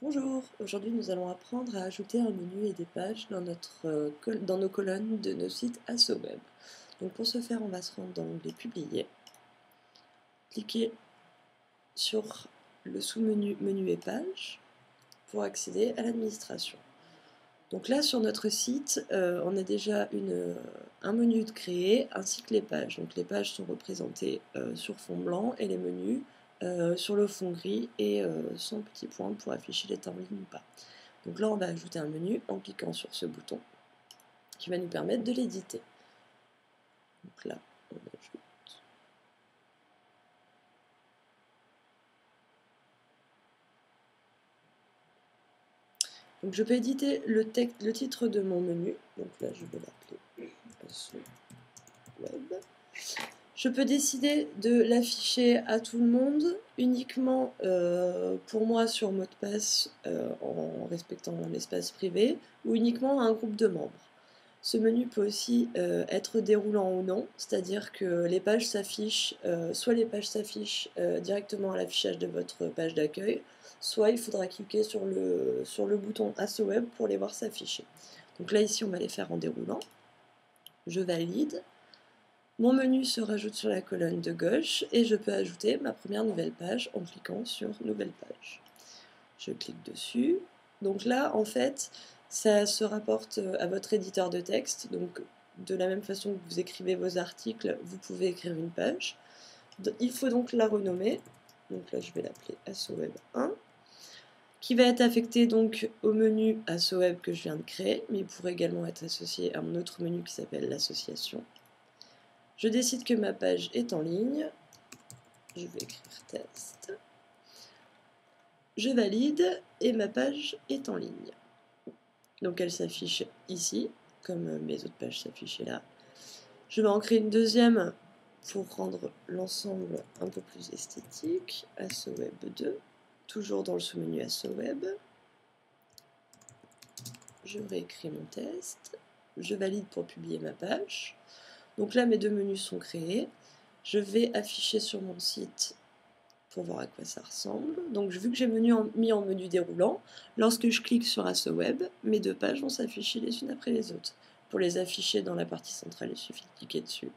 Bonjour, aujourd'hui nous allons apprendre à ajouter un menu et des pages dans nos colonnes de nos sites AssoWeb. Donc pour ce faire, on va se rendre dans l'onglet Publier, cliquer sur le sous-menu Menu et pages pour accéder à l'administration. Donc là sur notre site, on a déjà un menu de créer ainsi que les pages. Donc les pages sont représentées sur fond blanc et les menus sur le fond gris et son petit point pour afficher les temps en ligne ou pas. Donc là on va ajouter un menu en cliquant sur ce bouton qui va nous permettre de l'éditer. Donc là on ajoute. Donc je peux éditer le titre de mon menu. Donc là je vais l'appeler AssoWeb. Je peux décider de l'afficher à tout le monde, uniquement pour moi sur mot de passe en respectant mon espace privé, ou uniquement à un groupe de membres. Ce menu peut aussi être déroulant ou non, c'est-à-dire que les pages s'affichent, soit les pages s'affichent directement à l'affichage de votre page d'accueil, soit il faudra cliquer sur le bouton AssoWeb pour les voir s'afficher. Donc là ici on va les faire en déroulant. Je valide. Mon menu se rajoute sur la colonne de gauche et je peux ajouter ma première nouvelle page en cliquant sur Nouvelle page. Je clique dessus. Donc là, en fait, ça se rapporte à votre éditeur de texte. Donc de la même façon que vous écrivez vos articles, vous pouvez écrire une page. Il faut donc la renommer. Donc là, je vais l'appeler AssoWeb 1, qui va être affecté donc au menu AssoWeb que je viens de créer, mais il pourrait également être associé à mon autre menu qui s'appelle l'association. Je décide que ma page est en ligne. Je vais écrire test. Je valide et ma page est en ligne. Donc elle s'affiche ici, comme mes autres pages s'affichaient là. Je vais en créer une deuxième pour rendre l'ensemble un peu plus esthétique. AssoWeb 2, toujours dans le sous-menu AssoWeb. Je réécris mon test. Je valide pour publier ma page. Donc là, mes deux menus sont créés. Je vais afficher sur mon site pour voir à quoi ça ressemble. Donc vu que j'ai mis en menu déroulant, lorsque je clique sur AssoWeb, mes deux pages vont s'afficher les unes après les autres. Pour les afficher dans la partie centrale, il suffit de cliquer dessus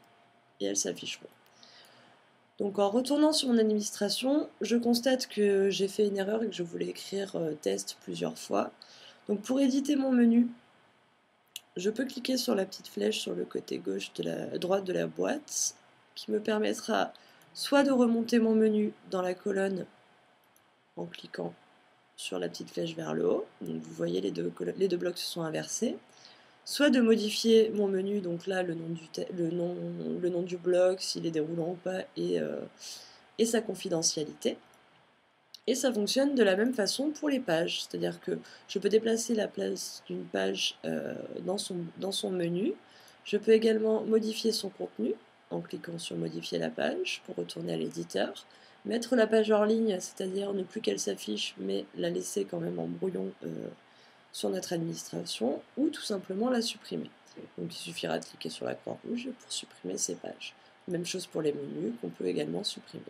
et elles s'afficheront. Donc en retournant sur mon administration, je constate que j'ai fait une erreur et que je voulais écrire test plusieurs fois. Donc pour éditer mon menu, je peux cliquer sur la petite flèche sur le côté droite de la boîte qui me permettra soit de remonter mon menu dans la colonne en cliquant sur la petite flèche vers le haut, donc vous voyez les deux blocs se sont inversés, soit de modifier mon menu, donc là le nom du bloc, s'il est déroulant ou pas, et sa confidentialité. Et ça fonctionne de la même façon pour les pages, c'est-à-dire que je peux déplacer la place d'une page dans son menu. Je peux également modifier son contenu en cliquant sur modifier la page pour retourner à l'éditeur, mettre la page hors ligne, c'est-à-dire ne plus qu'elle s'affiche mais la laisser quand même en brouillon sur notre administration, ou tout simplement la supprimer. Donc il suffira de cliquer sur la croix rouge pour supprimer ces pages. Même chose pour les menus qu'on peut également supprimer.